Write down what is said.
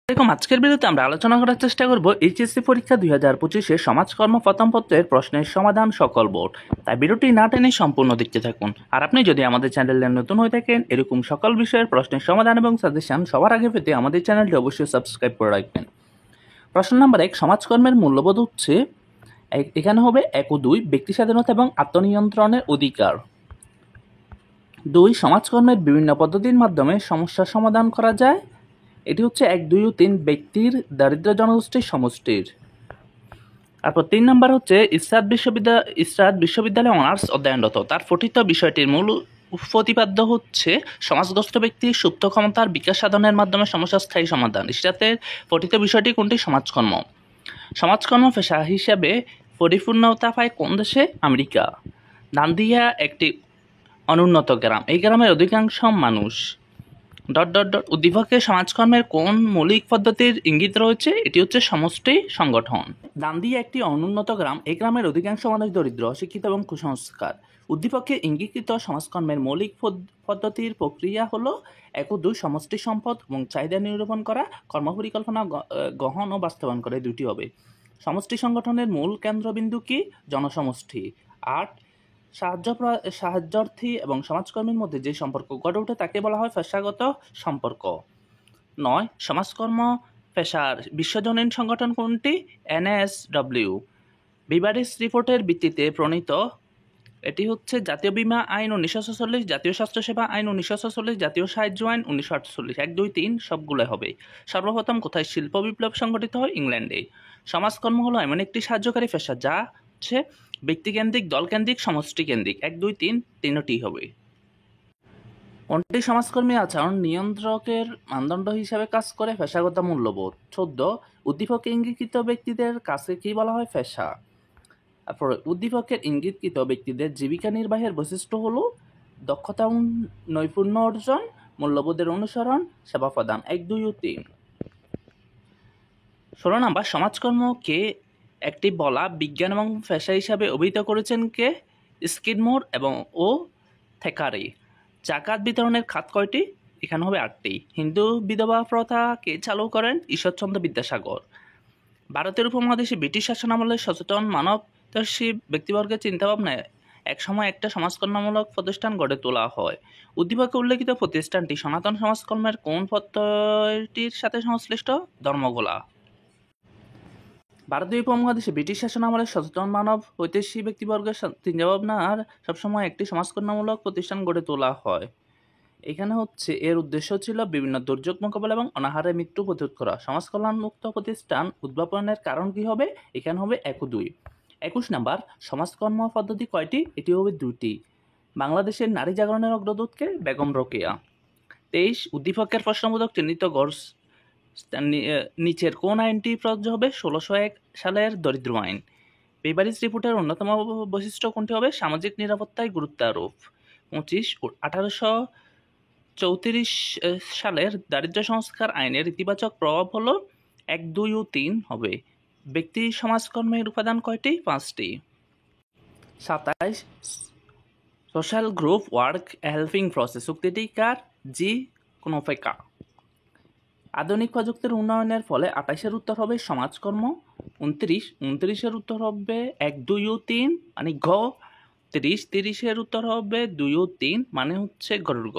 দেখুন, আজকের ভিডিওতে আমরা আলোচনা করার চেষ্টা করব এইচএসসি পরীক্ষা 2025-এ সমাজকর্ম প্রথম পত্রের প্রশ্নের সমাধান সকল বোর্ড। তাই ভিডিওটি না টেনে সম্পূর্ণ দেখতে থাকুন। আর আপনি যদি আমাদের চ্যানেলে নতুন হয়ে থাকেন, এরকম সকল বিষয়ের প্রশ্নের সমাধান এবং সাজেশন সবার আগে পেতে আমাদের চ্যানেলটি অবশ্যই সাবস্ক্রাইব করে রাখবেন। প্রশ্ন নাম্বার 1, সমাজকর্মের মূল্যবোধ হচ্ছে, এখানে হবে 1 ও 2 ব্যক্তি স্বাধীনতা এবং আত্মনিয়ন্ত্রণের অধিকার। 2, সমাজকর্মের বিভিন্ন পদ্ধতির মাধ্যমে সমস্যার সমাধান করা যায়। এটি হচ্ছে 1, 2 ও 3 ব্যক্তির দারিদ্র জনগোষ্ঠীর সমষ্টির। তারপর 3 নাম্বার হচ্ছে ইসরাত বিশ্ববিদ্যালয়ে অনার্স অধ্যয়নরত, তার পঠিত বিষয়টির মূল প্রতিপাদ্য হচ্ছে সমাজগ্রস্ত ব্যক্তির সুপ্ত ক্ষমতার বিকাশ সাধনের মাধ্যমে সমস্যার স্থায়ী সমাধান। ইসরাতের পঠিত বিষয়টি কোনটি? সমাজকর্ম। সমাজকর্ম পেশা হিসাবে পরিপূর্ণতা পায় কোন দেশে? আমেরিকা। নান্দিয়া একটি অনুন্নত গ্রাম, এই গ্রামের অধিকাংশ মানুষ উদ্দীপকে সমাজকর্মের কোন মৌলিক পদ্ধতির ইঙ্গিত রয়েছে? এটি হচ্ছে সমষ্টি সংগঠন। দান্দিয়া একটি অনুন্নত গ্রাম, এই গ্রামের অধিকাংশ মানুষ দরিদ্র, অশিক্ষিত এবং কুসংস্কার। উদ্দীপকে ইঙ্গিতকৃত সমাজকর্মের মৌলিক পদ্ধতির প্রক্রিয়া হলো 1 ও 2 সমষ্টি সম্পদ এবং চাহিদা নিরূপণ করা, কর্মপরিকল্পনা গ্রহণ ও বাস্তবায়ন করে, দুটি হবে। সমষ্টি সংগঠনের মূল কেন্দ্রবিন্দু কি? জনসমষ্টি। 8, সাহায্যার্থী এবং সমাজকর্মীর মধ্যে যে সম্পর্ক গড়ে ওঠে তাকে বলা হয় পেশাগত সম্পর্ক। 9, সমাজকর্ম পেশার বিশ্বজনীন সংগঠন কোনটি? NSW। বিবারিস রিপোর্টের ভিত্তিতে প্রণীত, এটি হচ্ছে জাতীয় বীমা আইন 1946, জাতীয় স্বাস্থ্যসেবা আইন 1946, জাতীয় সাহায্য আইন 1948। 1, 2, 3 সবগুলো হবে। সর্বপ্রথম কোথায় শিল্প বিপ্লব সংগঠিত হয়? ইংল্যান্ডে। সমাজকর্ম হলো এমন একটি সাহায্যকারী পেশা যা হচ্ছে ব্যক্তিকেন্দ্রিক, দলকেন্দ্রিক, সমষ্টিকেন্দ্রিক। 1, 2, 3 তিনটি হবে। কোনটি সমাজকর্মী আচরণ নিয়ন্ত্রকের মানদণ্ড হিসাবে কাজ করে? পেশাগত মূল্যবোধ। 14, উদ্দীপকে ইঙ্গিতকৃত ব্যক্তিদের কাছে কি বলা হয়? পেশা। তারপর উদ্দীপকের ইঙ্গিতকৃত ব্যক্তিদের জীবিকা নির্বাহের বৈশিষ্ট্য হলো দক্ষতা ও নৈপুণ্য অর্জন, মূল্যবোধের অনুসরণ, সেবা প্রদান। 1, 2 ও 3। 16 নাম্বার, সমাজকর্মকে একটি বলা বিজ্ঞান এবং পেশা হিসাবে অভিহিত করেছেন কে? স্কিডমোর ও থেকারি। জাকাত বিতরণের খাত কয়টি? এখানে হবে 8টি। হিন্দু বিধবা প্রথা কে চালু করেন? ঈশ্বরচন্দ্র বিদ্যাসাগর। ভারতের উপমহাদেশে ব্রিটিশ শাসনামলে সচেতন মানবদর্শী ব্যক্তিবর্গের চিন্তাভাবনায় একসময় একটা সমাজকর্মমূলক প্রতিষ্ঠান গড়ে তোলা হয়। উদ্দীপকে উল্লেখিত প্রতিষ্ঠানটি সনাতন সমাজকর্মের কোন পদ্ধতির সাথে সংশ্লিষ্ট? ধর্মগোলা। ভারতীয় উপমহাদেশে ব্রিটিশ শাসনামলে সচেতন মানব ঐতিহ্যী ব্যক্তিবর্গের চিন্তাভাবনার সবসময় একটি সমাজকর্মমূলক প্রতিষ্ঠান গড়ে তোলা হয়। এখানে হচ্ছে এর উদ্দেশ্য ছিল বিভিন্ন দুর্যোগ মোকাবেলা এবং অনাহারে মৃত্যু প্রতিরোধ করা। সমাজকল্যাণমুক্ত প্রতিষ্ঠান উদ্ভাবনের কারণ কি হবে? এখানে হবে 1 ও 2। 21 নাম্বার, সমাজকর্ম পদ্ধতি কয়টি? এটি হবে 2টি। বাংলাদেশের নারী জাগরণের অগ্রদূতকে? বেগম রোকেয়া। 23, উদ্দীপকের প্রশ্নবোধক চিহ্নিত গড় নিচের কোন আইনটি প্রযোজ্য হবে? 1601 সালের দরিদ্র আইন। বিবারিস রিপোর্টের অন্যতম বৈশিষ্ট্য কোনটি হবে? সামাজিক নিরাপত্তায় গুরুত্ব আরোপ। 25, 1834 সালের দারিদ্র্য সংস্কার আইনের ইতিবাচক প্রভাব হলো 1, 2 ও 3 হবে। ব্যক্তি সমাজকর্মের উপাদান কয়টি? 5টি। 27, social group work helping process উক্তিটি কার? জি কোনোফেকা। আধুনিক প্রযুক্তির উন্নয়নের ফলে 28-এর উত্তর হবে সমাজকর্ম। 29-এর উত্তর হবে 1, 2 ও 3 মানে ঘ। 30-এর উত্তর হবে 2 ও 3 মানে হচ্ছে গরুর গ।